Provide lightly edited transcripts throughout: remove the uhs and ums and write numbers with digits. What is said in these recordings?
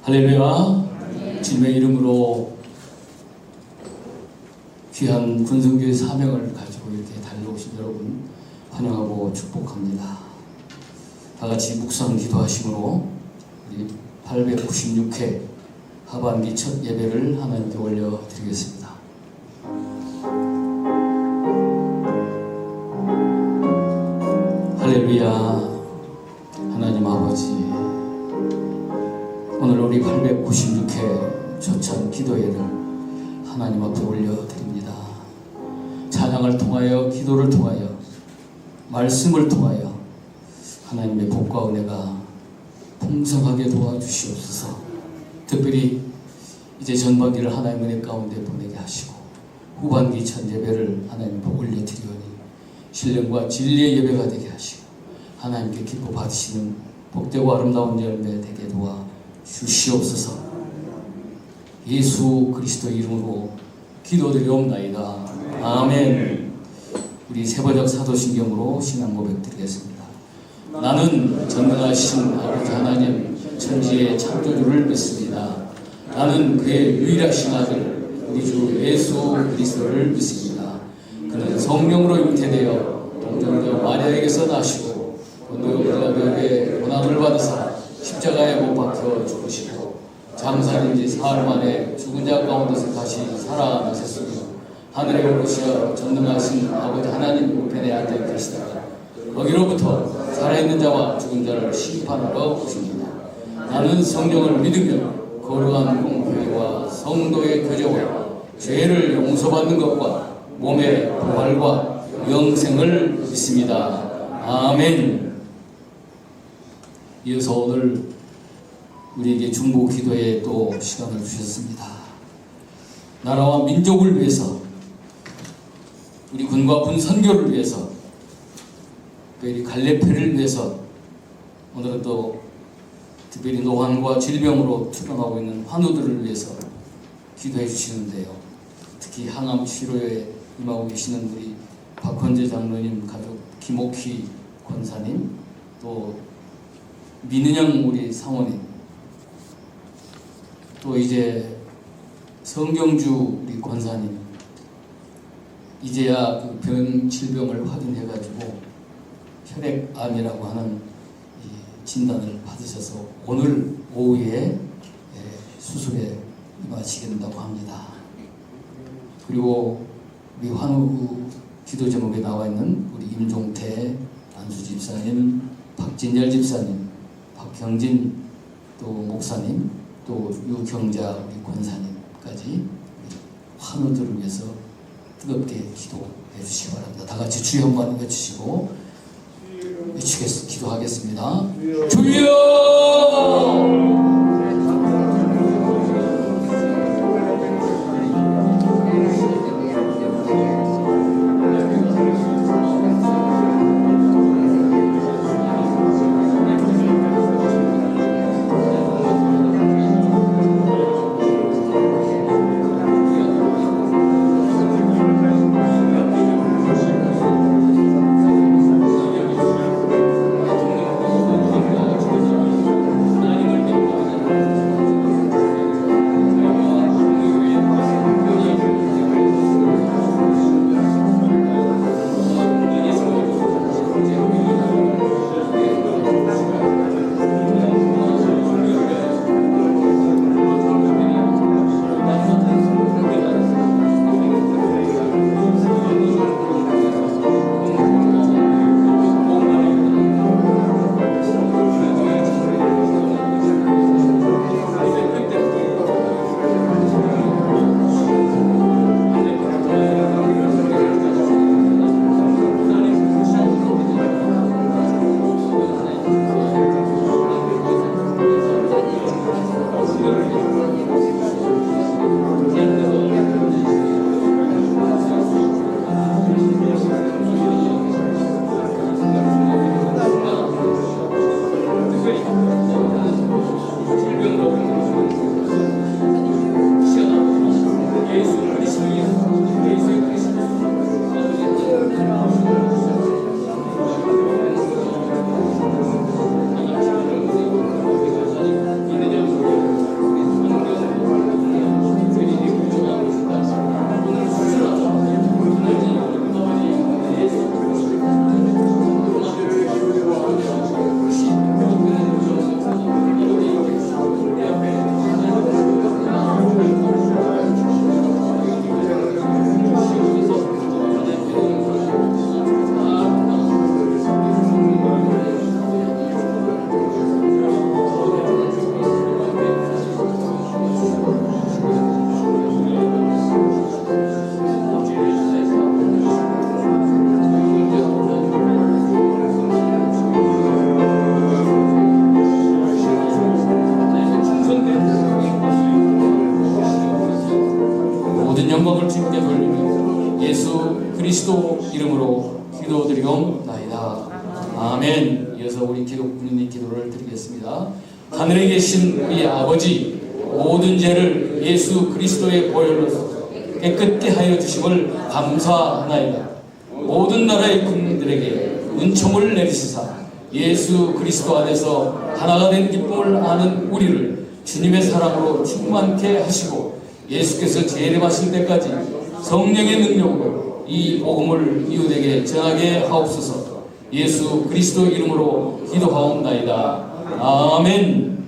할렐루야. 주님의 이름으로 귀한 군성교회 사명을 가지고 이렇게 달려오신 여러분 환영하고 축복합니다. 다같이 묵상 기도하심으로 우리 896회 하반기 첫 예배를 하나님께 올려드리겠습니다. 할렐루야. 하나님 아버지, 오늘 우리 896회 초청 기도회를 하나님 앞에 올려드립니다. 찬양을 통하여, 기도를 통하여, 말씀을 통하여 하나님의 복과 은혜가 풍성하게 도와주시옵소서. 특별히 이제 전반기를 하나님의 은혜 가운데 보내게 하시고 후반기 첫 예배를 하나님 앞에 올려드리오니 신령과 진리의 예배가 되게 하시고 하나님께 기뻐 받으시는 복되고 아름다운 열매 되게 도와 주시옵소서. 예수 그리스도 이름으로 기도드리옵나이다. 아멘. 우리 세번역 사도신경으로 신앙 고백 드리겠습니다. 나는 전능하신 아버지 하나님 천지의 창조주를 믿습니다. 나는 그의 유일하신 아들 우리 주 예수 그리스도를 믿습니다. 그는 성령으로 잉태되어 동정녀 마리아에게서 나시고 본디오 빌라도에게 고난을 받으사 십자가에 못 박혀 죽으시고 장사된 지 사흘 만에 죽은 자 가운데서 다시 살아나셨으며 하늘에 오르시어 전능하신 아버지 하나님 우편의 아들 되시다가 거기로부터 살아있는 자와 죽은 자를 심판하러 오십니다. 나는 성령을 믿으며 거룩한 공교회와 성도의 교제와 죄를 용서받는 것과 몸의 부활과 영생을 믿습니다. 아멘. 이어서 오늘 우리에게 중보 기도에 또 시간을 주셨습니다. 나라와 민족을 위해서, 우리 군과 군 선교를 위해서, 특별히 갈래패를 위해서, 오늘은 또 특별히 노환과 질병으로 투병하고 있는 환우들을 위해서 기도해 주시는데요. 특히 항암 치료에 임하고 계시는 우리 박헌재 장로님 가족 김옥희 권사님, 또 민은영 우리 사모님, 또 이제 성경주 우리 권사님, 이제야 그 병 질병을 확인해가지고 혈액암이라고 하는 진단을 받으셔서 오늘 오후에 수술에 임하시게 된다고 합니다. 그리고 우리 환우 기도 제목에 나와 있는 우리 임종태 안수 집사님, 박진열 집사님, 박경진 또 목사님, 또 유경자 우리 권사님까지 환우들을 위해서 뜨겁게 기도해 주시기 바랍니다. 다 같이 주여 한번 외치시고 기도하겠습니다. 주여! 그리스도 이름으로 기도드리옵나이다. 아멘. 이어서 우리 기독군인의 기도를 드리겠습니다. 하늘에 계신 우리 아버지, 모든 죄를 예수 그리스도의 보혈로서 깨끗게 하여 주심을 감사하나이다. 모든 나라의 국민들에게 은총을 내리시사 예수 그리스도 안에서 하나가 된 기쁨을 아는 우리를 주님의 사랑으로 충만케 하시고 예수께서 재림하실 때까지 성령의 능력으로 이 복음을 이웃에게 전하게 하옵소서. 예수 그리스도 이름으로 기도하옵나이다. 아멘.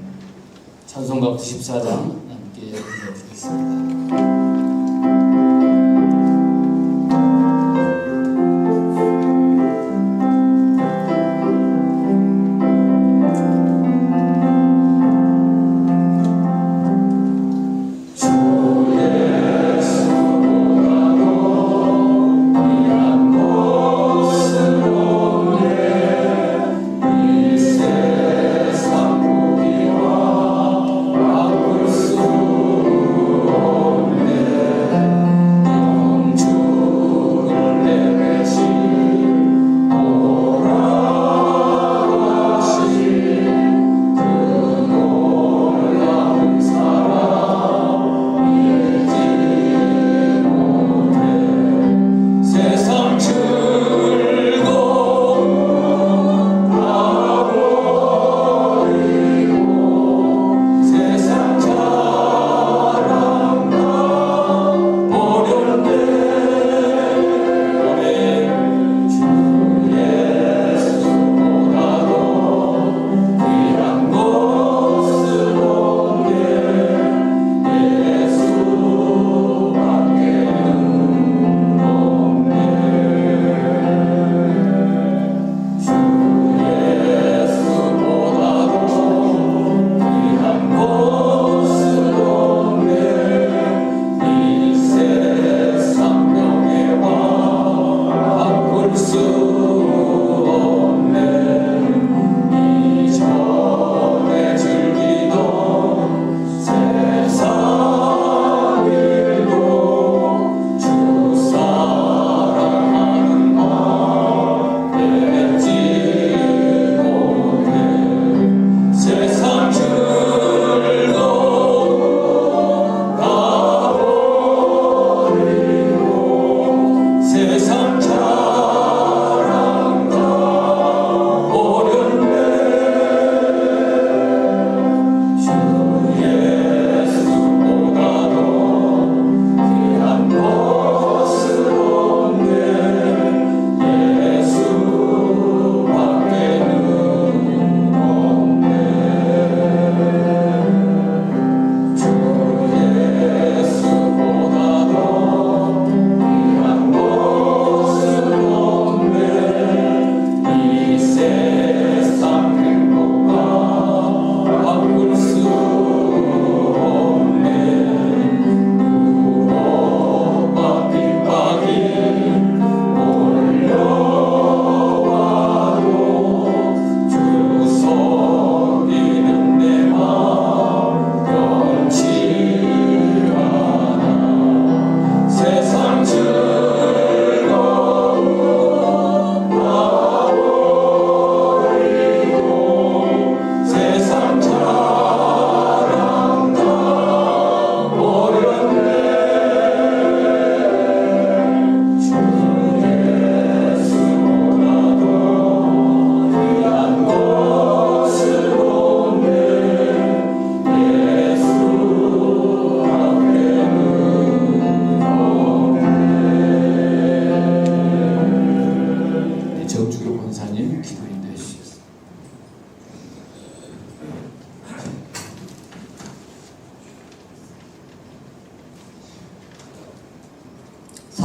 찬송가 94장 함께 불러드리겠습니다.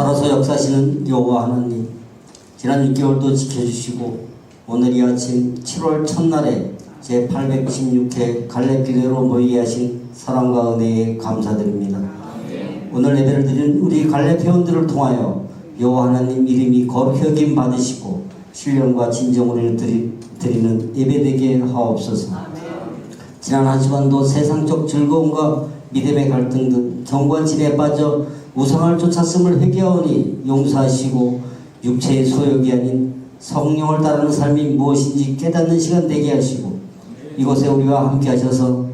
살아서 역사하시는 여호와 하나님, 지난 6개월도 지켜주시고 오늘 이 아침 7월 첫날에 제896회 갈래교회로 모이게 하신 사랑과 은혜에 감사드립니다. 오늘 예배를 드린 우리 갈래 회원들을 통하여 여호와 하나님 이름이 거룩히 여김 받으시고 신령과 진정으로 드리는 예배되게 하옵소서. 지난 한 시간도 세상적 즐거움과 믿음의 갈등 등 경관진에 빠져 우상을 쫓았음을 회개하오니 용서하시고 육체의 소욕이 아닌 성령을 따르는 삶이 무엇인지 깨닫는 시간 되게 하시고 이곳에 우리와 함께 하셔서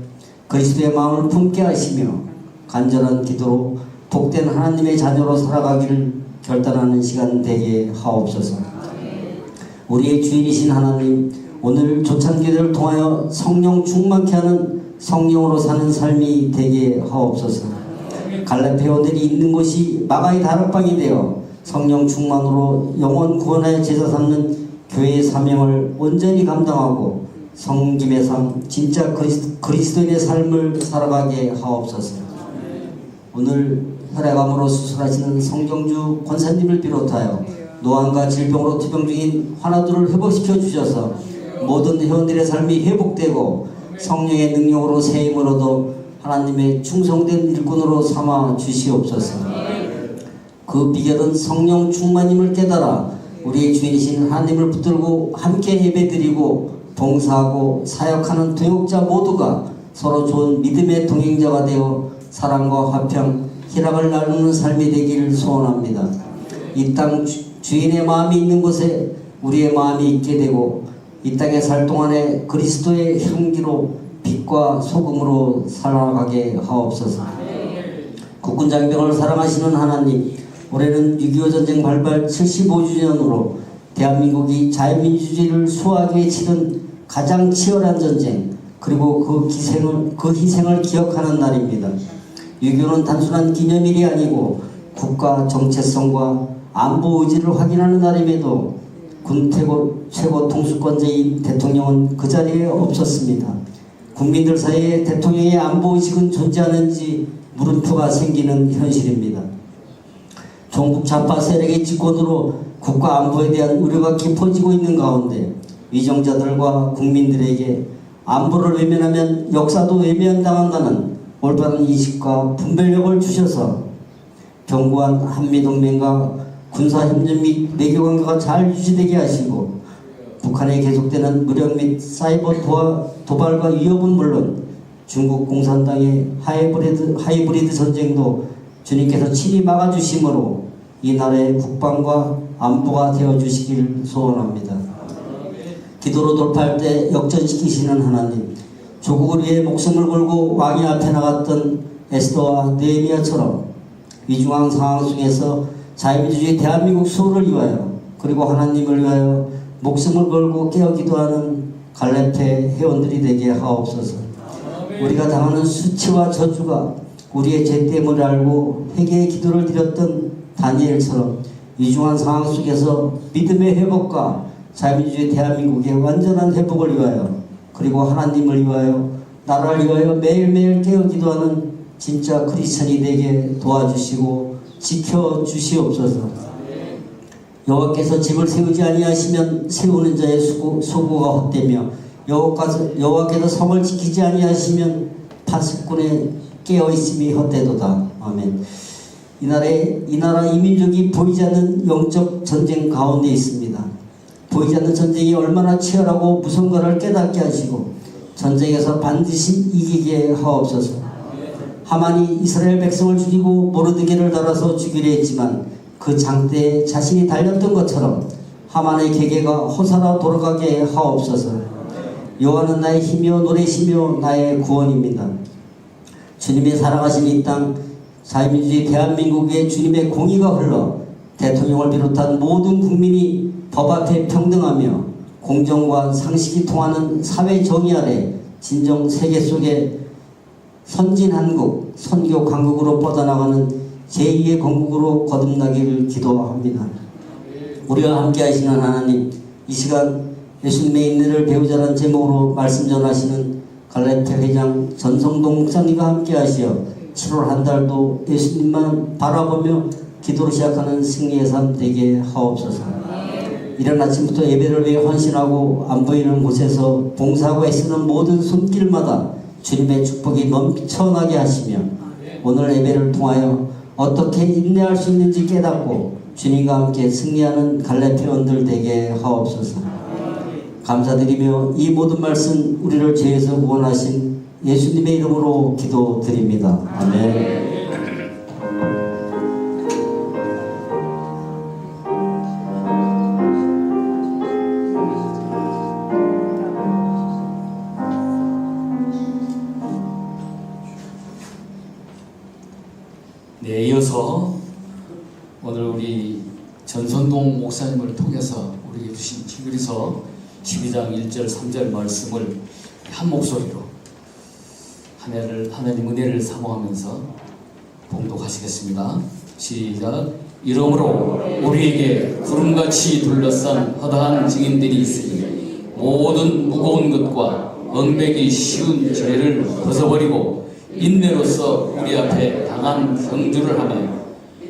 그리스도의 마음을 품게 하시며 간절한 기도로 복된 하나님의 자녀로 살아가기를 결단하는 시간 되게 하옵소서. 우리의 주인이신 하나님, 오늘 조찬기도를 통하여 성령 충만케 하는 성령으로 사는 삶이 되게 하옵소서. 갈렙 회원들이 있는 곳이 마가의 다락방이 되어 성령 충만으로 영원 구원의 제자 삼는 교회의 사명을 온전히 감당하고 성김의 삶, 진짜 그리스도인의 삶을 살아가게 하옵소서. 오늘 혈액암으로 수술하시는 성경주 권사님을 비롯하여 노안과 질병으로 투병 중인 환우들을 회복시켜 주셔서 모든 회원들의 삶이 회복되고 성령의 능력으로 세임을 얻어 하나님의 충성된 일꾼으로 삼아 주시옵소서. 그 비결은 성령 충만임을 깨달아 우리의 주인이신 하나님을 붙들고 함께 예배드리고 봉사하고 사역하는 동역자 모두가 서로 좋은 믿음의 동행자가 되어 사랑과 화평, 희락을 나누는 삶이 되기를 소원합니다. 이 땅 주인의 마음이 있는 곳에 우리의 마음이 있게 되고 이 땅에 살 동안에 그리스도의 향기로 빛과 소금으로 살아가게 하옵소서. 국군장병을 사랑하시는 하나님, 올해는 6.25 전쟁 발발 75주년으로 대한민국이 자유민주주의를 수호하기 위해 치른 가장 치열한 전쟁, 그리고 그 희생을 기억하는 날입니다. 6.25는 단순한 기념일이 아니고 국가 정체성과 안보 의지를 확인하는 날임에도 군 최고 통수권자인 대통령은 그 자리에 없었습니다. 국민들 사이에 대통령의 안보 의식은 존재하는지 물음표가 생기는 현실입니다. 종북 좌파 세력의 집권으로 국가 안보에 대한 우려가 깊어지고 있는 가운데 위정자들과 국민들에게 안보를 외면하면 역사도 외면당한다는 올바른 인식과 분별력을 주셔서 견고한 한미동맹과 군사협력 및 외교관계가 잘 유지되게 하시고 북한에 계속되는 무력 및 사이버 도발과 위협은 물론 중국 공산당의 하이브리드 전쟁도 주님께서 친히 막아주심으로 이 나라의 국방과 안보가 되어주시길 소원합니다. 기도로 돌파할 때 역전시키시는 하나님, 조국을 위해 목숨을 걸고 왕이 앞에 나갔던 에스더와 느헤미야처럼 위중한 상황 속에서 자유민주주의 대한민국 수호를 위하여 그리고 하나님을 위하여 목숨을 걸고 깨어 기도하는 갈렙회 회원들이 되게 하옵소서. 우리가 당하는 수치와 저주가 우리의 죄 때문을 알고 회개의 기도를 드렸던 다니엘처럼 위중한 상황 속에서 믿음의 회복과 자유민주주의 대한민국의 완전한 회복을 위하여 그리고 하나님을 위하여 나라를 위하여 매일매일 깨어 기도하는 진짜 크리스천이 되게 도와주시고 지켜주시옵소서. 여호와께서 집을 세우지 아니하시면 세우는 자의 수고가 헛되며 여호와께서 성을 지키지 아니하시면 파수꾼의 깨어있음이 헛되도다. 아멘. 이 나라 이 민족이 보이지 않는 영적 전쟁 가운데 있습니다. 보이지 않는 전쟁이 얼마나 치열하고 무서운가를 깨닫게 하시고 전쟁에서 반드시 이기게 하옵소서. 하만이 이스라엘 백성을 죽이고 모르드게를 달아서 죽이려 했지만 그 장대에 자신이 달렸던 것처럼 하만의 계계가 호사라 돌아가게 하옵소서. 여호와는 나의 힘이요 노래시며 나의 구원입니다. 주님의 살아가신 이 땅 자유민주주의 대한민국에 주님의 공의가 흘러 대통령을 비롯한 모든 국민이 법 앞에 평등하며 공정과 상식이 통하는 사회 정의 아래 진정 세계 속에 선진 한국, 선교 강국으로 뻗어나가는 제2의 건국으로 거듭나기를 기도합니다. 우리와 함께 하시는 하나님, 이 시간 예수님의 인내를 배우자라는 제목으로 말씀 전하시는 갈렙회 회장 전성동 목사님과 함께 하시어 7월 한 달도 예수님만 바라보며 기도로 시작하는 승리의 삶 되게 하옵소서. 이른 아침부터 예배를 위해 헌신하고 안 보이는 곳에서 봉사하고 애쓰는 모든 손길마다 주님의 축복이 넘쳐나게 하시며 오늘 예배를 통하여 어떻게 인내할 수 있는지 깨닫고 주님과 함께 승리하는 갈렙 회원들 되게 하옵소서. 감사드리며 이 모든 말씀 우리를 죄에서 구원하신 예수님의 이름으로 기도드립니다. 아멘. 네, 이어서 오늘 우리 전선동 목사님을 통해서 우리에게 주신 히브리서 12장 1절 3절 말씀을 한 목소리로 하나님 은혜를 사모하면서 봉독하시겠습니다. 시작. 이러므로 우리에게 구름같이 둘러싼 허다한 증인들이 있으니 모든 무거운 것과 얽매기 쉬운 죄를 벗어버리고 인내로서 우리 앞에 강한 경주를 하며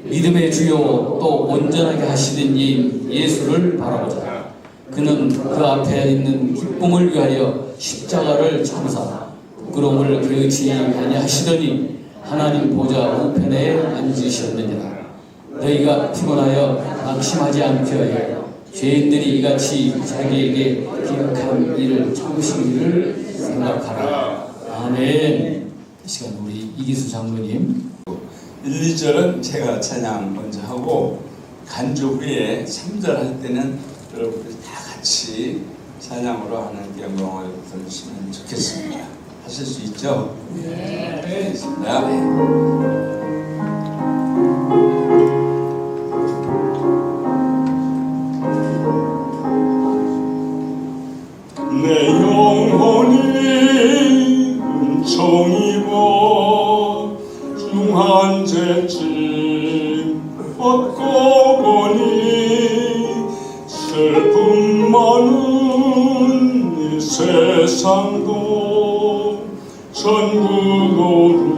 믿음의 주요 또 온전하게 하시는 이인 예수를 바라보자. 그는 그 앞에 있는 기쁨을 위하여 십자가를 참사 부끄러움을 개의치 아니하시더니 하나님 보좌 우편에 앉으셨느니라. 너희가 피곤하여 낙심하지 않게 하여 죄인들이 이같이 자기에게 기억한 일을 참으시기를 생각하라. 아멘. 이 시간 우리 이기수 장로님 1, 2절은 제가 찬양 먼저 하고 간주 후에 3절 할 때는 여러분들이 다 같이 찬양으로 하나님께 영광을 돌리시면 좋겠습니다. 하실 수 있죠? 네. 알겠습니다. 내 영혼이 은총이고 중한 죄짐 얻고 보니 슬픔 많은 이 세상도 천국으로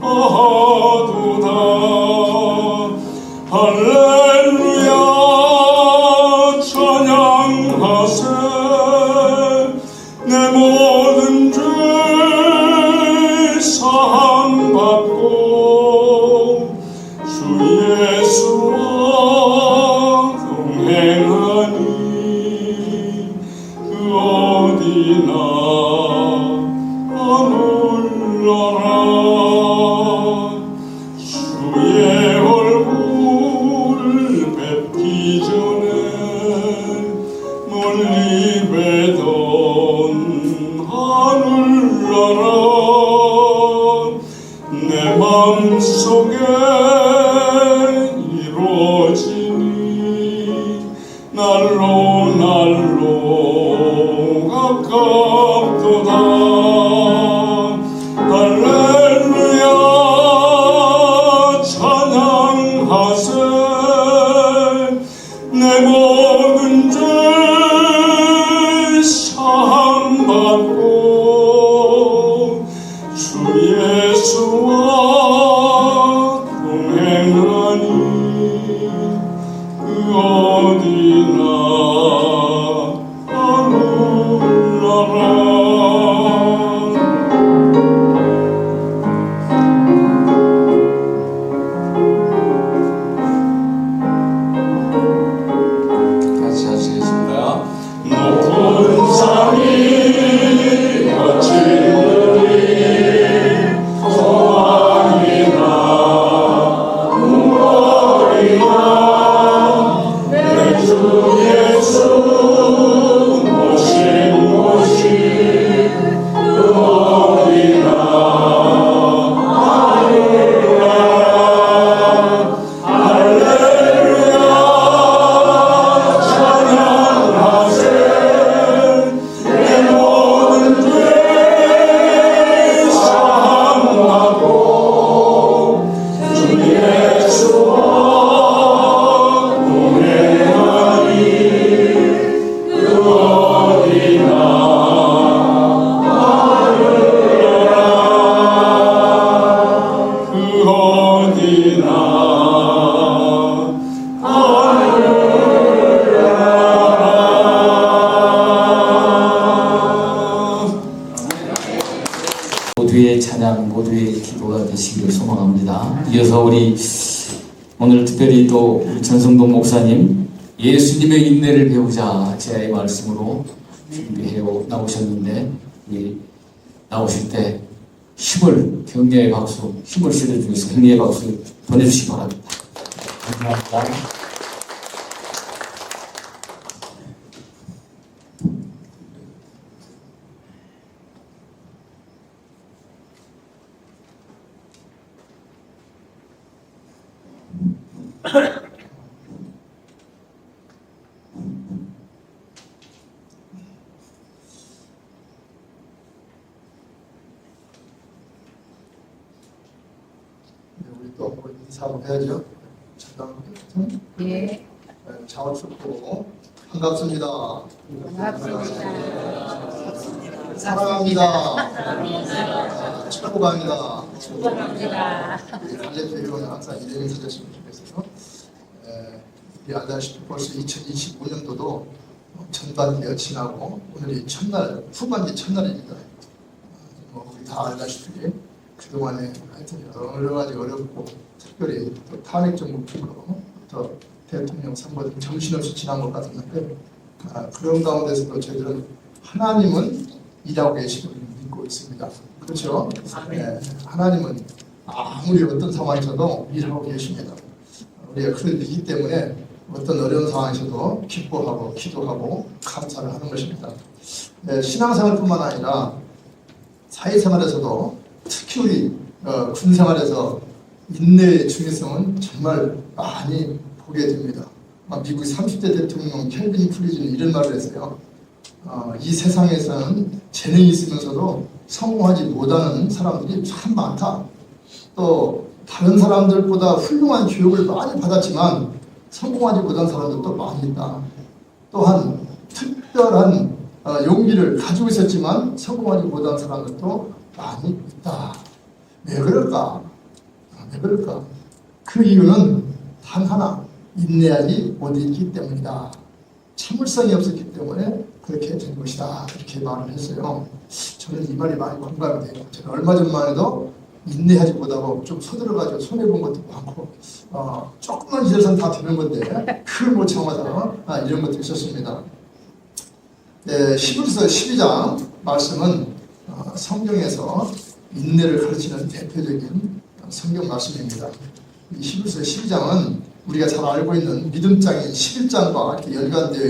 아두다. 할렐루야 찬양하세. 내 모든 죄 사함받고 주 예수와 동행하니 그 어디나 아놀라라. 주의 얼굴 뵙기 전에 멀리 뵈던 하늘나라 내 맘속에 이루어지니 날로 날로 가깝도다. 할렐루야 찬양하세. 내 모든 죄 사함받고 주 예수와 동행하니 그 어디나 아놀라라. 같이 하시겠습니다. 높은 산이 거친 물이 소망이나 눈물이나 내 주 예수 모신 곳이 그 어디나 아놀라라. 할렐루야 찬양하세. 내 모든 죄 사함받고 주 예수와 동행하니 그 어디나 아놀라라. 그 어디나 모두의 찬양, 모두의 기도가 되시기를 소망합니다. 이어서 우리 오늘 특별히 또 우리 전성동 목사님 예수님의 인내를 배우자 제의 말씀으로 준비해 나오셨는데 우리 나오실 때 격려의 박수, 힘을 실어주기 위해서 격려의 박수 보내주시기 바랍니다. 감사합니다. 우리 또 인사 한번 해야죠. 예. 자원축구 반갑습니다. 반갑습니다. 사랑합니다. 축구방이다. 축복합니다. 갈래표 회원은 항상 이름이 찾았으면 좋겠어요. 우리 알다시피 벌써 2025년도도 전반기가 지나고 오늘이 첫날, 후반기 첫날입니다. 우리 다 알다시피 그동안에 하여튼 여러 가지 어렵고 특별히 또 탄핵 정부 필요로 또 대통령 선거 등 정신없이 지난 것 같았는데 그런 가운데서도 저희들은 하나님은 일하고 계시고 믿고 있습니다. 그렇죠? 하나님은 아무리 어떤 상황에서도 일하고 계십니다. 우리가 그걸 믿기 때문에 어떤 어려운 상황에서도 기뻐하고 기도하고 감사를 하는 것입니다. 신앙생활뿐만 아니라 사회생활에서도 특히 우리 군생활에서 인내의 중요성은 정말 많이 보게 됩니다. 미국 30대 대통령 켈빈 프리즈는 이런 말을 했어요. 이 세상에서는 재능이 있으면서도 성공하지 못하는 사람들이 참 많다. 또 다른 사람들보다 훌륭한 교육을 많이 받았지만 성공하지 못한 사람들도 많이 있다. 또한 특별한 용기를 가지고 있었지만 성공하지 못한 사람들도 많이 있다. 왜 그럴까? 왜 그럴까? 그 이유는 단 하나, 인내하지 못했기 때문이다. 참을성이 없었기 때문에 그렇게 된 것이다. 그렇게 말을 했어요. 저는 이 말이 많이 공감이 돼요. 제가 얼마 전만 해도 인내하지 못하고 좀 서둘러가지고 손해본 것도 많고 조금만 기다려서는 다 되는 건데 그걸 못 참아서 이런 것도 있었습니다. 네, 히브리서 12장 말씀은 성경에서 인내를 가르치는 대표적인 성경 말씀입니다. 이 히브리서 12장은 우리가 잘 알고 있는 믿음장인 11장과 이렇게 연관되어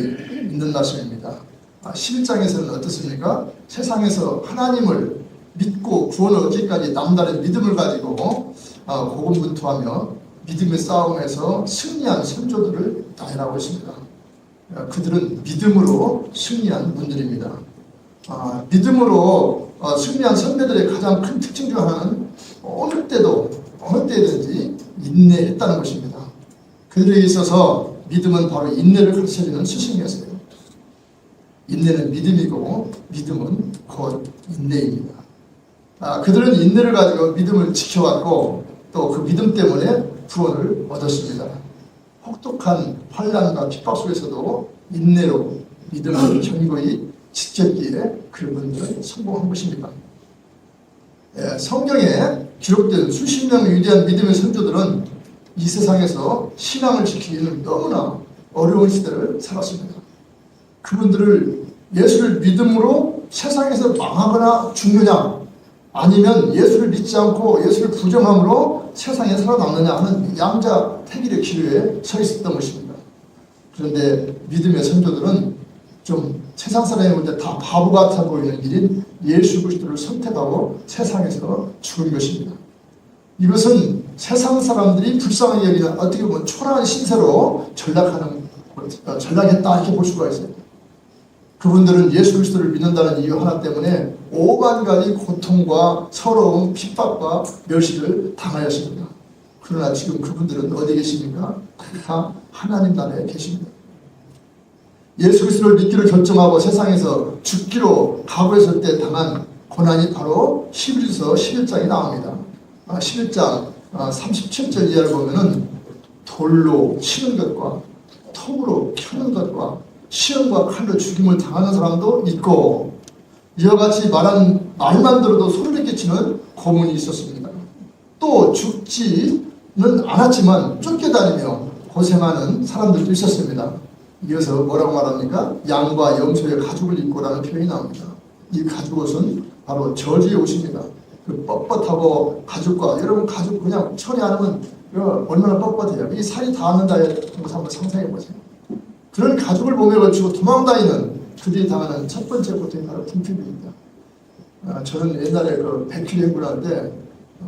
있는 말씀입니다. 11장에서는 어떻습니까? 세상에서 하나님을 믿고 구원을 얻기까지 남다른 믿음을 가지고 고군분투하며 믿음의 싸움에서 승리한 선조들을 나열하고 있습니다. 그들은 믿음으로 승리한 분들입니다. 믿음으로 승리한 선배들의 가장 큰 특징 중 하나는 어느 때든지 인내했다는 것입니다. 그들에게 있어서 믿음은 바로 인내를 가르쳐주는 스승이었어요. 인내는 믿음이고 믿음은 곧 인내입니다. 그들은 인내를 가지고 믿음을 지켜왔고 또 그 믿음 때문에 구원을 얻었습니다. 혹독한 환난과 핍박 속에서도 인내로 믿음을 견고히 지켰기에 그분들은 성공한 것입니다. 성경에 기록된 수십 명의 위대한 믿음의 선조들은 이 세상에서 신앙을 지키기는 너무나 어려운 시대를 살았습니다. 그분들을 예수를 믿음으로 세상에서 망하거나 죽느냐 아니면 예수를 믿지 않고 예수를 부정함으로 세상에 살아남느냐 하는 양자택일의 기로에 서 있었던 것입니다. 그런데 믿음의 선조들은 좀 세상 사람이 볼 때 다 바보 같아 보이는 일인 예수 그리스도를 선택하고 세상에서 죽은 것입니다. 이것은 세상 사람들이 불쌍하게 여기는 어떻게 보면 초라한 신세로 전락했다 이렇게 볼 수가 있어요. 그분들은 예수 그리스도를 믿는다는 이유 하나 때문에 오만 가지 고통과 서러움, 핍박과 멸시를 당하였습니다. 그러나 지금 그분들은 어디 계십니까? 다 하나님 나라에 계십니다. 예수 그리스도를 믿기로 결정하고 세상에서 죽기로 각오했을 때 당한 고난이 바로 히브리서 11장에 나옵니다. 11장 37절 이하를 보면은 돌로 치는 것과 톱으로 켜는 것과 시험과 칼로 죽임을 당하는 사람도 있고 이와 같이 말만 들어도 소리를 끼치는 고문이 있었습니다. 또 죽지는 않았지만 쫓겨다니며 고생하는 사람들도 있었습니다. 이어서 뭐라고 말합니까? 양과 염소의 가죽을 입고라는 표현이 나옵니다. 이 가죽옷은 바로 저주의 옷입니다. 그 뻣뻣하고 가죽과 여러분 가죽 그냥 처리 안 하면 얼마나 뻣뻣해요. 이 살이 닿는다 해서 한번 상상해 보세요. 그런 가죽을 몸에 걸치고 도망다니는 그들이 당하는 첫 번째 고통이 바로 궁핍입니다. 저는 옛날에 그 100km 행군을 할 때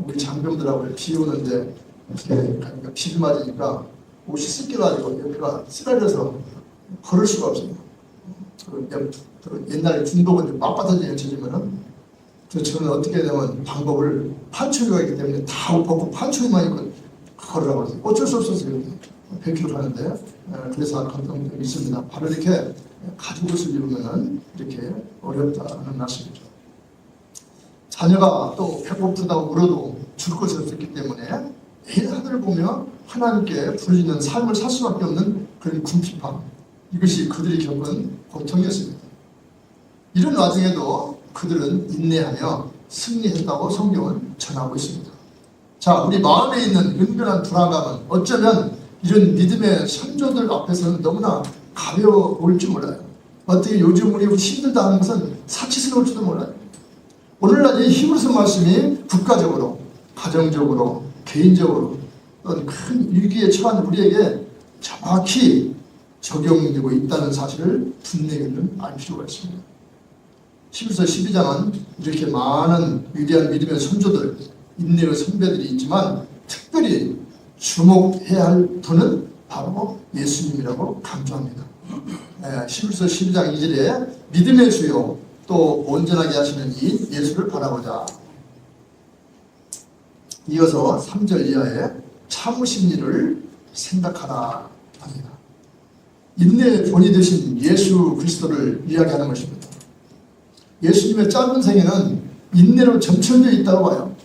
우리 장병들하고 비 오는데 이렇게 비를 맞으니까 옷이 씻겨가지고 옆에가 쓰라려서 걸을 수가 없어요. 옛날에 중독은 맞받아지는 쳐지면은 저는 어떻게 되면 방법을 판초기가 있기 때문에 다 벗고 판초기만 입고 걸으라고 하세요. 어쩔 수 없었어요. 100km 가는데 그래서 갔던 적이 있습니다. 바로 이렇게 가죽 옷을 입으면 이렇게 어렵다는 말씀이죠. 자녀가 또 배고프다고 울어도 줄 것이 없었기 때문에 매일 하늘을 보며 하나님께 부르짖는 삶을 살 수밖에 없는 그런 궁핍함, 이것이 그들이 겪은 고통이었습니다. 이런 와중에도 그들은 인내하며 승리했다고 성경은 전하고 있습니다. 자, 우리 마음에 있는 은근한 불안감은 어쩌면 이런 믿음의 선조들 앞에서는 너무나 가벼워 보일지 몰라요. 어떻게 요즘 우리 힘들다 하는 것은 사치스러울지도 몰라요. 오늘날 이 히브리서 말씀이 국가적으로, 가정적으로, 개인적으로 어떤 큰 위기에 처한 우리에게 정확히 적용되고 있다는 사실을 분명히는 알 필요가 있습니다. 히브리서 12장은 이렇게 많은 위대한 믿음의 선조들, 인내의 선배들이 있지만 특별히 주목해야 할 분은 바로 예수님이라고 강조합니다. 히브리서 12장 2절에 믿음의 주요 또 온전하게 하시는 이 예수를 바라보자. 이어서 3절 이하에 참으신 일을 생각하라 합니다. 인내의 본이 되신 예수 그리스도를 이야기하는 것입니다. 예수님의 짧은 생애는 인내로 점철되어 있다고 봐요.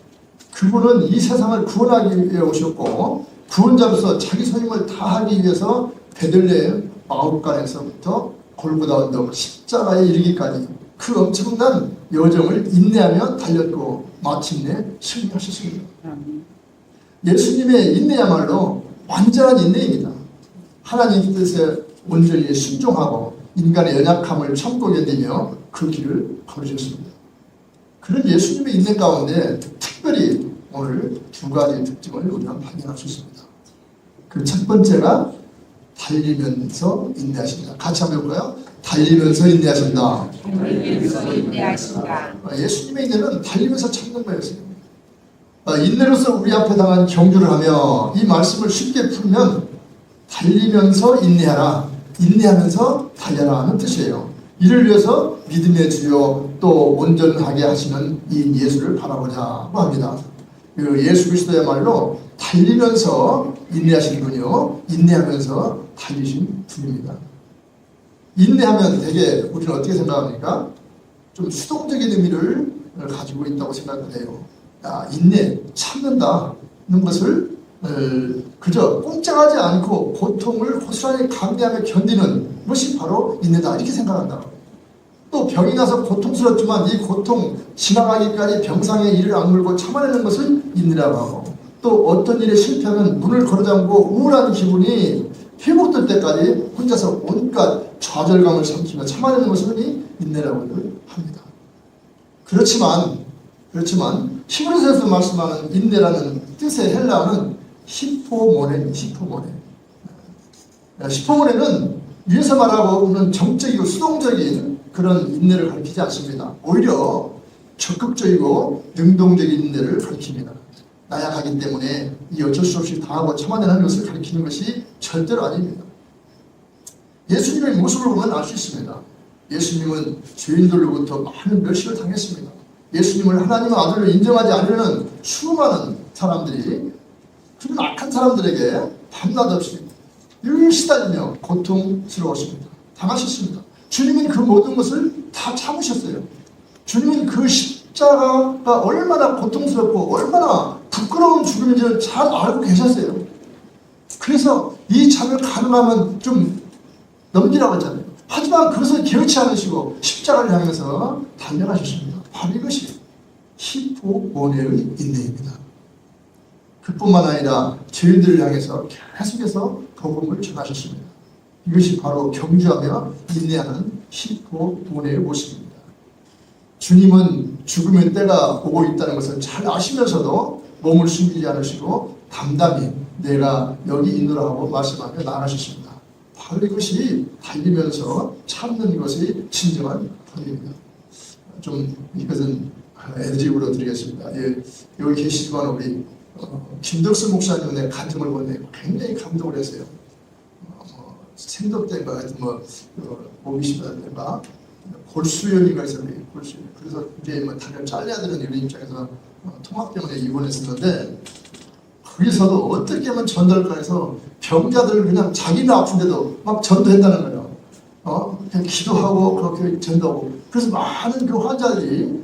그분은 이 세상을 구원하기 위해 오셨고 구원자로서 자기 소임을 다하기 위해서 베들레헴 마을간에서부터 골고다 언덕 십자가에 이르기까지 그 엄청난 여정을 인내하며 달렸고 마침내 승리하셨습니다. 예수님의 인내야말로 완전한 인내입니다. 하나님 뜻에 온전히 순종하고 인간의 연약함을 참고 견디며 그 길을 걸으셨습니다. 그런 예수님의 인내 가운데 특별히 오늘 두 가지 특징을 우리가 발견할 수 있습니다. 그 첫 번째가 달리면서 인내하십니다. 같이 한번 해볼까요? 달리면서 인내하신다. 달리면서 인내하신다. 예수님의 인내는 달리면서 찾는 거였어요. 인내로서 우리 앞에 당한 경주를 하며 이 말씀을 쉽게 풀면 달리면서 인내하라, 인내하면서 달려라 하는 뜻이에요. 이를 위해서 믿음의 주요 또 온전하게 하시는 이 예수를 바라보자고 합니다. 그 예수 그리스도야말로 달리면서 인내하시는군요. 인내하면서 달리신 분입니다. 인내하면 되게 우리는 어떻게 생각합니까? 좀 수동적인 의미를 가지고 있다고 생각을 해요. 인내, 참는다는 것을 그저 꼼짝하지 않고 고통을 고스란히 감내하며 견디는 것이 바로 인내다, 이렇게 생각한다. 또 병이 나서 고통스럽지만 이 고통 지나가기까지 병상에 이를 악물고 참아내는 것을 인내라고 하고, 또 어떤 일에 실패하면 문을 걸어잠고 우울한 기분이 회복될 때까지 혼자서 온갖 좌절감을 삼키며 참아내는 것을 인내라고 합니다. 그렇지만 히브리서에서 말씀하는 인내라는 뜻의 헬라어는 히포모네입니다. 히포모네는 위에서 말하고 있는 정적이고 수동적인 그런 인내를 가리키지 않습니다. 오히려 적극적이고 능동적인 인내를 가리킵니다. 나약하기 때문에 이 어쩔 수 없이 당하고 참아내는 것을 가리키는 것이 절대로 아닙니다. 예수님의 모습을 보면 알 수 있습니다. 예수님은 죄인들로부터 많은 멸시를 당했습니다. 예수님을 하나님의 아들로 인정하지 않으려는 수많은 사람들이, 그런 악한 사람들에게 밤낮 없이 늘 시달리며 고통스러웠습니다. 당하셨습니다. 주님은 그 모든 것을 다 참으셨어요. 주님은 그 십자가가 얼마나 고통스럽고 얼마나 부끄러운 죽음인지를 잘 알고 계셨어요. 그래서 이 참을 가능하면 좀 넘기라고 했잖아요. 하지만 그것을 개의치 않으시고 십자가를 향해서 달려가셨습니다. 바로 이것이 히포모네의 인내입니다. 그뿐만 아니라 죄인들을 향해서 계속해서 복음을 전하셨습니다. 이것이 바로 경주하며 인내하는 히포모네의 모습입니다. 주님은 죽음의 때가 오고 있다는 것을 잘 아시면서도 몸을 숨기지 않으시고 담담히 내가 여기 있노라 하고 말씀하며 나아가셨습니다. 바로 이것이 달리면서 참는 것이 진정한 본입니다. 좀 이것은 애드립으로 드리겠습니다. 여기 계시지만 우리 김덕수 목사님의 간증을 보내 굉장히 감동을 했어요. 생독된가 하여튼 모비시다든가 골수혈인가 해서 골수혈. 그래서 이제 다리를 잘라야 되는 이런 입장에서 통합 때문에 입원했었는데 거기서도 어떻게 하면 전도할까 해서 병자들 그냥 자기는 아픈데도 막 전도했다는 거예요. 그냥 기도하고 그렇게 전도하고 그래서 많은 그 환자들이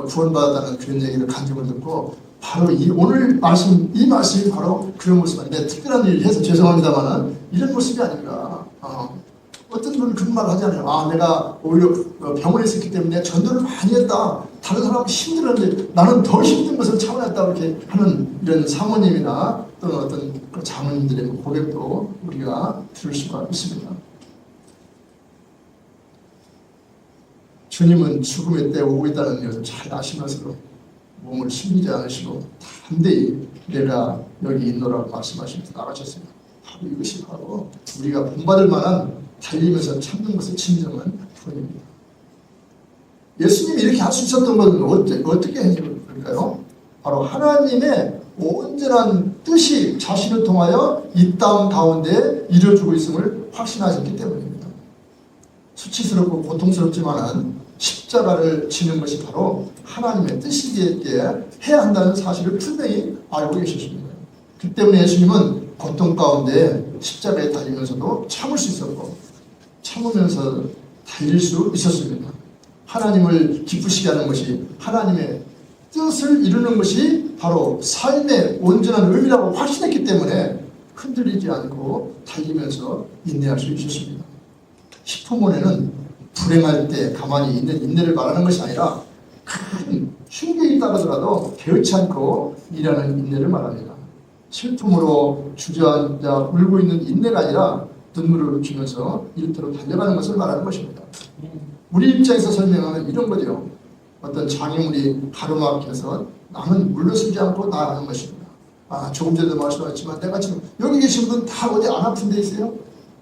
구원받았다는 그런 얘기를 간증을 듣고 바로 오늘 말씀 이 말씀이 바로 그런 모습인데 특별한 일을 해서 죄송합니다만은 이런 모습이 아닌가. 어떤 분은 그런 말 하잖아요. 내가 오히려 병원에 있었기 때문에 전도를 많이 했다. 다른 사람은 힘들었는데 나는 더 힘든 것을 참아냈다. 이렇게 하는 이런 사모님이나 또는 어떤 장모님들의 고백도 우리가 들을 수가 있습니다. 주님은 죽음의 때 오고 있다는 것을 잘 아시면서도 몸을 숨기지 않으시고 담대히 내가 여기 있노라고 말씀하시면서 나가셨습니다. 바로 이것이 바로 우리가 본받을 만한 달리면서 참는 것의 진정한 구원입니다. 예수님이 이렇게 할 수 있었던 것은 어떻게 해줄까요? 바로 하나님의 온전한 뜻이 자신을 통하여 이 땅 가운데 이루어지고 있음을 확신하셨기 때문입니다. 수치스럽고 고통스럽지만 십자가를 지는 것이 바로 하나님의 뜻이기에 해야 한다는 사실을 분명히 알고 계셨습니다. 그 때문에 예수님은 고통 가운데 십자가에 달리면서도 참을 수 있었고 참으면서 달릴 수 있었습니다. 하나님을 기쁘시게 하는 것이 하나님의 뜻을 이루는 것이 바로 삶의 온전한 의미라고 확신했기 때문에 흔들리지 않고 달리면서 인내할 수 있었습니다. 시포몬에는 불행할 때 가만히 있는 인내를 말하는 것이 아니라 큰 흉격이 있다더라도 개의치 않고 일하는 인내를 말합니다. 슬픔으로 주저앉아 울고 있는 인내가 아니라 눈물을 흘리면서 이토록 달려가는 것을 말하는 것입니다. 우리 입장에서 설명하면 이런 거죠. 어떤 장애물이 가로막혀서 남은 물러서지 않고 나아가는 것입니다. 조금 전에도 말씀하셨지만 내가 지금 여기 계신 분 다 어디 안 아픈 데 있어요?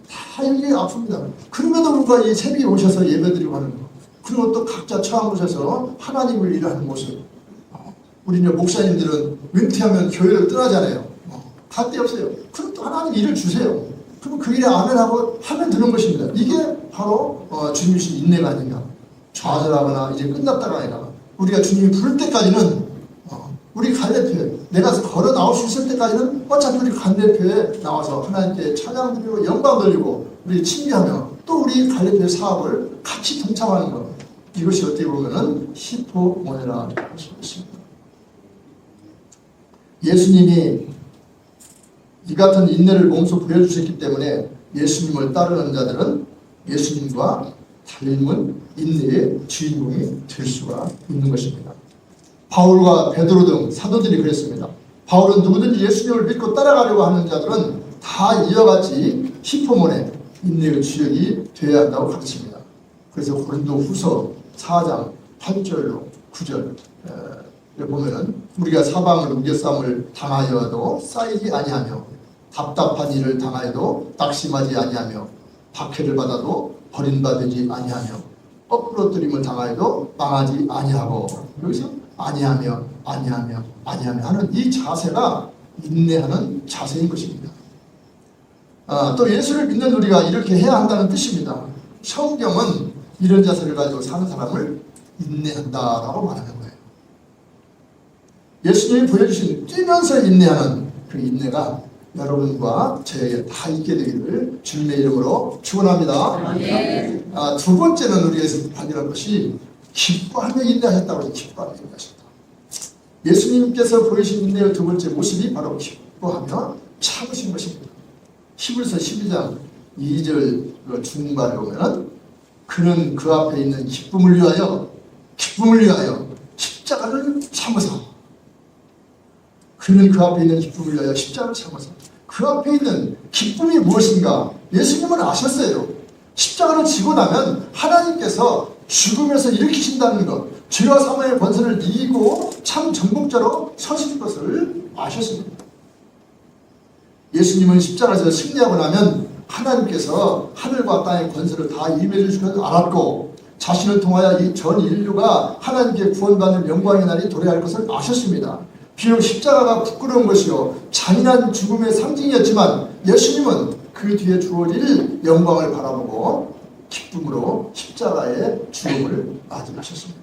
다 여기 아픕니다. 그럼에도 불구하고 이 새벽에 오셔서 예배드리고 하는 거. 그리고 또 각자 처한 곳에서 하나님을 일하는 모습. 우리 목사님들은 은퇴하면 교회를 떠나잖아요. 갈 데 없어요. 그럼 또 하나님 일을 주세요. 그럼 그 일에 아멘하고 하면 되는 것입니다. 이게 바로 주님이 주신 인내가 아닌가. 좌절하거나 이제 끝났다가 아니라 우리가 주님이 부를 때까지는 우리 갈대표에 내가 걸어 나올 수 있을 때까지는 어차피 우리 갈대표에 나와서 하나님께 찬양 드리고 영광 돌리고 우리 칭찬하며 또 우리 갈대표의 사업을 같이 동참하는 것. 이것이 어떻게 보면은 히포모네라 할 수 있습니다. 예수님이 이 같은 인내를 몸소 보여주셨기 때문에 예수님을 따르는 자들은 예수님과 달림은 인내의 주인공이 될 수가 있는 것입니다. 바울과 베드로 등 사도들이 그랬습니다. 바울은 누구든지 예수님을 믿고 따라가려고 하는 자들은 다 이와 같이 히포몬의 인내의 주역이 되어야 한다고 가르칩니다. 그래서 고린도 후서 4장 8절로 9절 보면은 우리가 사방을 우겨싸움을 당하여도 쌓이지 아니하며 답답한 일을 당하여도 낙심하지 아니하며 박해를 받아도 버림받지 아니하며 엎부러뜨림을 당하여도 망하지 아니하고 여기서 아니하며 하는 이 자세가 인내하는 자세인 것입니다. 또 예수를 믿는 우리가 이렇게 해야 한다는 뜻입니다. 성경은 이런 자세를 가지고 사는 사람을 인내한다라고 말하는 거예요. 예수님이 보여주신 뛰면서 인내하는 그 인내가 여러분과 저에게 다 있게 되기를 주님의 이름으로 축원합니다. 두 번째는 우리에서 발견한 것이 기뻐하며 인내하셨다고. 기뻐하며 인내하셨다. 예수님께서 보이신 인내의 두 번째 모습이 바로 기뻐하며 참으신 것입니다. 히브리서 12장 2절 중반에 보면 그는 그 앞에 있는 기쁨을 위하여 십자가를 참으사. 그는 그 앞에 있는 기쁨을 위하여 십자가를 참으사. 그 앞에 있는 기쁨이 무엇인가? 예수님은 아셨어요. 십자가를 지고 나면 하나님께서 죽음에서 일으키신다는 것, 죄와 사망의 권세를 이기고 참 정복자로 서실 것을 아셨습니다. 예수님은 십자가에서 승리하고 나면 하나님께서 하늘과 땅의 권세를 다 임해 주실 것을 알았고 자신을 통하여 이 전 인류가 하나님께 구원받는 영광의 날이 도래할 것을 아셨습니다. 비록 십자가가 부끄러운 것이요 잔인한 죽음의 상징이었지만 예수님은 그 뒤에 주어질 영광을 바라보고 기쁨으로 십자가의 죽음을 맞이하셨습니다.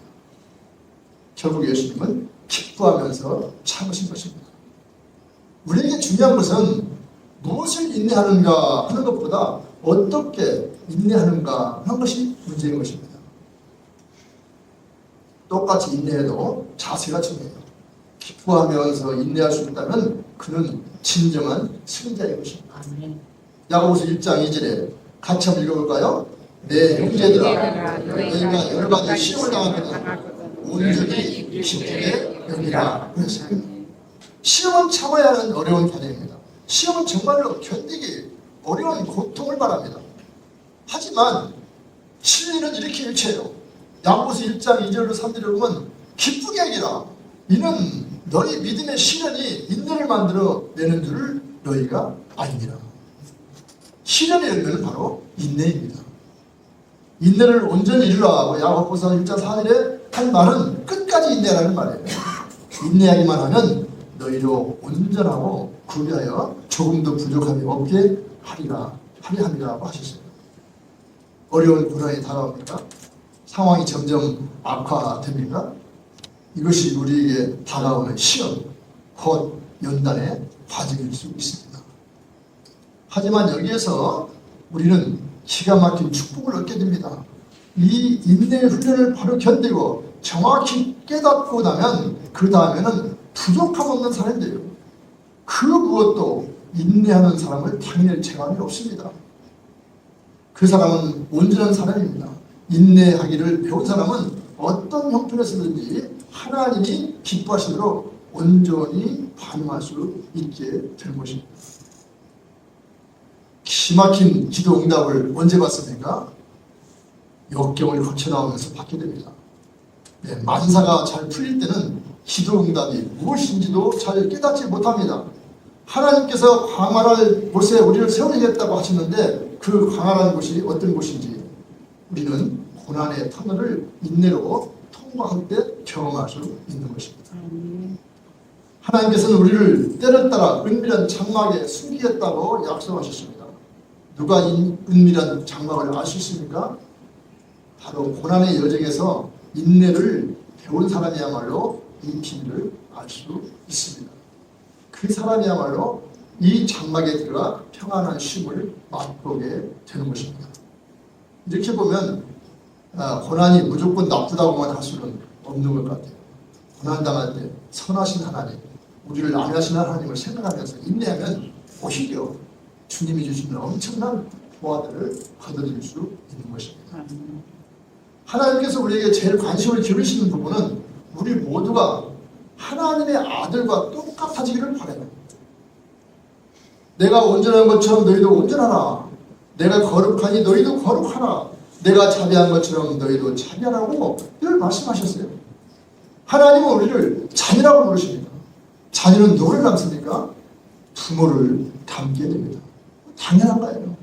결국 예수님은 기뻐하면서 참으신 것입니다. 우리에게 중요한 것은 무엇을 인내하는가 하는 것보다 어떻게 인내하는가 하는 것이 문제인 것입니다. 똑같이 인내해도 자세가 중요해요. 기뻐하면서 인내할 수 있다면 그는 진정한 승자인 것입니다. 야고보서 1장 2절에 같이 한번 읽어볼까요? 내 형제들아 너희가 여러 가지 시험을 당하거든 온전히 기쁘게 여기라 그랬습니다. 시험은 참아야 하는 어려운 과정입니다. 시험은 정말로 견디기 어려운 고통을 말합니다. 하지만 진리는 이렇게 일체해요. 야고보서 1장 2절로 3절에 보면 기쁘게 여기라. 이는 너희 믿음의 시련이 인내를 만들어 내는 줄을 너희가 아니라. 시련의 열매는 바로 인내입니다. 인내를 온전히 이루라. 야고보서 1장 4절에 한 말은 끝까지 인내라는 말이에요. 인내하기만 하면 너희로 온전하고 구비하여 조금도 부족함이 없게 하리라 함이라고 하셨어요. 어려운 고난이 다가옵니까? 상황이 점점 악화됩니까? 이것이 우리에게 다가오는 시험, 곧 연단의 과정일 수 있습니다. 하지만 여기에서 우리는 기가 막힌 축복을 얻게 됩니다. 이 인내의 훈련을 바로 견디고 정확히 깨닫고 나면 그 다음에는 부족함 없는 사람이 돼요. 그 무엇도 인내하는 사람을 당연히 제한이 없습니다. 그 사람은 온전한 사람입니다. 인내하기를 배운 사람은 어떤 형편에서든지 하나님이 기뻐하시도록 온전히 반응할 수 있게 될 것입니다. 기막힌 기도 응답을 언제 받습니까? 역경을 거쳐 나오면서 받게 됩니다. 네, 만사가 잘 풀릴 때는 기도 응답이 무엇인지도 잘 깨닫지 못합니다. 하나님께서 광활할 곳에 우리를 세우겠다고 하셨는데 그 광활한 곳이 어떤 곳인지 우리는 고난의 터널을 인내로 통과할 때 경험할 수 있는 것입니다. 하나님께서는 우리를 때를 따라 은밀한 장막에 숨기겠다고 약속하셨습니다. 누가 이 은밀한 장막을 알 수 있습니까? 바로 고난의 여정에서 인내를 배운 사람이야말로 이 비밀을 알 수 있습니다. 그 사람이야말로 이 장막에 들어가 평안한 쉼을 맛보게 되는 것입니다. 이렇게 보면 고난이 무조건 나쁘다고만 할 수는 없는 것 같아요. 고난당할 때 선하신 하나님, 우리를 안하시는 하나님을 생각하면서 인내하면 오히려 주님이 주시는 엄청난 보화들을 거둬들일 수 있는 것입니다. 하나님께서 우리에게 제일 관심을 기울이시는 부분은 우리 모두가 하나님의 아들과 똑같아지기를 바라요. 내가 온전한 것처럼 너희도 온전하라. 내가 거룩하니 너희도 거룩하라. 내가 자비한 것처럼 너희도 자비하라고 늘 말씀하셨어요. 하나님은 우리를 자녀라고 부르십니다. 자녀는 누구를 닮습니까? 부모를 닮게 됩니다. 당연한 거예요.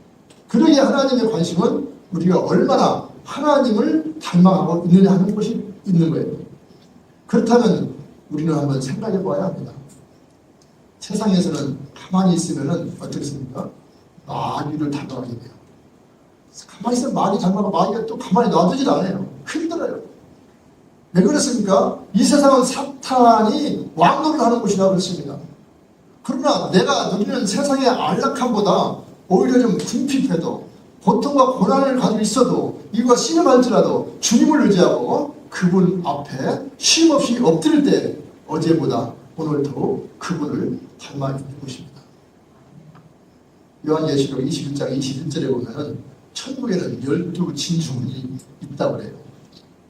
그러기에 하나님의 관심은 우리가 얼마나 하나님을 닮아가고 있느냐 하는 것이 있는 거예요. 그렇다면 우리는 한번 생각해 봐야 합니다. 세상에서는 가만히 있으면 어떻습니까? 마귀를 닮아가게 돼요. 가만히 있으면 마귀 닮아가 마귀가 또 가만히 놔두질 않아요. 힘들어요. 왜 그렇습니까? 이 세상은 사탄이 왕노를 하는 곳이라고 그랬습니다. 그러나 내가 누리는 세상의 안락함보다 오히려 좀 궁핍해도 고통과 고난을 가지고 있어도 이거 시험할지라도 주님을 의지하고 그분 앞에 쉼없이 엎드릴 때 어제보다 오늘 더욱 그분을 닮아 있는 것입니다. 요한계시록 21장 21절에 보면 천국에는 12진주문이 있다고 그래요.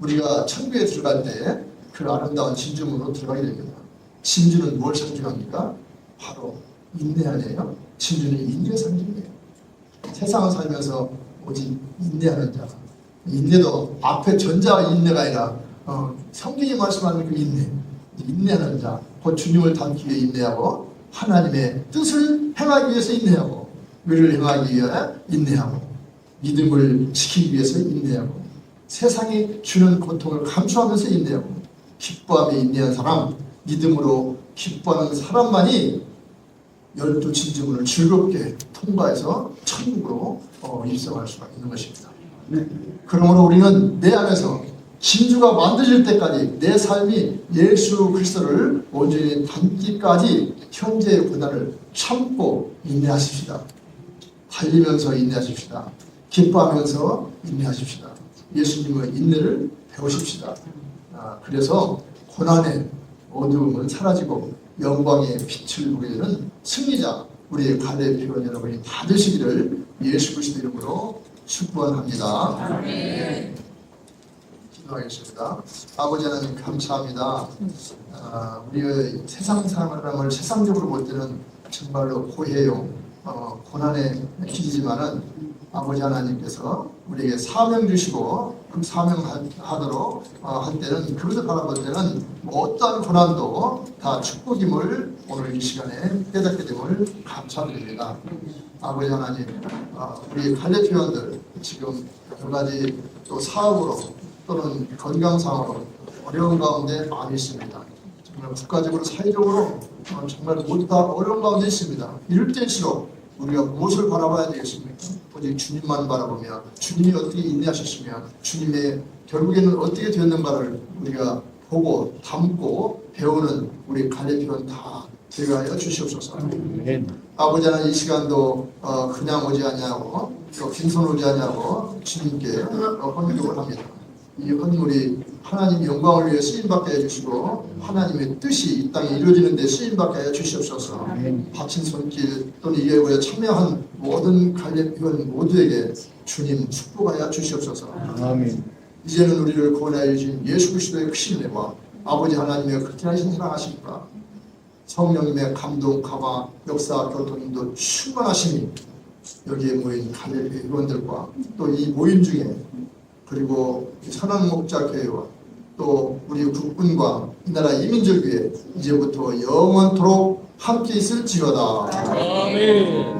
우리가 천국에 들어갈 때 그 아름다운 진주문으로 들어가게 됩니다. 진주는 뭘 상징합니까? 바로 인내 아니에요? 진주는 인내 상징이에요. 세상을 살면서 오직 인내하는 자. 인내도 앞에 전자와 인내가 아니라 성경이 말씀하는 그 인내. 인내하는 자. 곧 주님을 닮기 위해 인내하고 하나님의 뜻을 행하기 위해서 인내하고 의를 행하기 위해 인내하고 믿음을 지키기 위해서 인내하고 세상이 주는 고통을 감수하면서 인내하고 기뻐하며 인내한 사람 믿음으로 기뻐하는 사람만이 12진지문을 즐겁게 통과해서 천국으로 입성할 수가 있는 것입니다. 그러므로 우리는 내 안에서 진주가 만들어질 때까지 내 삶이 예수 그리스도를 온전히 닮기까지 현재의 고난을 참고 인내하십시다. 달리면서 인내하십시다. 기뻐하면서 인내하십시다. 예수님의 인내를 배우십시다. 그래서 고난의 어두움은 사라지고 영광의 빛을 보게 되는 승리자 우리의 갈렙 회원 여러분이 다 되시기를 예수 그리스도 이름으로 축원합니다. 기도하겠습니다. 아버지 하나님 감사합니다. 우리의 세상 사람을 세상적으로 볼 때는 정말로 고해요. 고난의 길이지만은 아버지 하나님께서 우리에게 사명 주시고 그 사명하도록 할 때는 그것을 바라볼 때는 어떠한 고난도 다 축복임을 오늘 이 시간에 깨닫게 됨을 감사드립니다. 아버지 하나님, 우리 갈렙 회원들 지금 여러 가지 또 사업으로 또는 건강상으로 어려운 가운데 많이 있습니다. 정말 국가적으로 사회적으로 정말 모두 다 어려운 가운데 있습니다. 이럴 때일수록 우리가 무엇을 바라봐야 되겠습니까? 오직 주님만 바라보며 주님이 어떻게 인내하셨으며 주님의 결국에는 어떻게 되었는가를 우리가 보고 담고 배우는 우리 갈렙 회원 다 되게 하여 주시옵소서. 아버지 하나님 이 시간도 그냥 오지 않냐고 또 빈손 오지 않냐고 주님께 헌금을 합니다. 이 헌물이 하나님 영광을 위해 쓰임받게 해주시고 하나님의 뜻이 이 땅에 이루어지는 데 쓰임받게 해주시옵소서. 바친 손길 또는 이에 우리가 참여한 모든 갈렙 회원 모두에게 주님 축복하여 주시옵소서. 아멘. 이제는 우리를 구원하여 주신 예수 그리스도의 크신 은혜와 아버지 하나님의 극진하신 사랑하심과 성령님의 감동, 감화, 역사, 교통님도 충만하심이 여기에 모인 갈렙 회원들과 또 이 모임 중에 그리고 천안목자교회와 또 우리 국군과 이 나라 이민족 위에 이제부터 영원토록 함께 있을지어다. 아멘.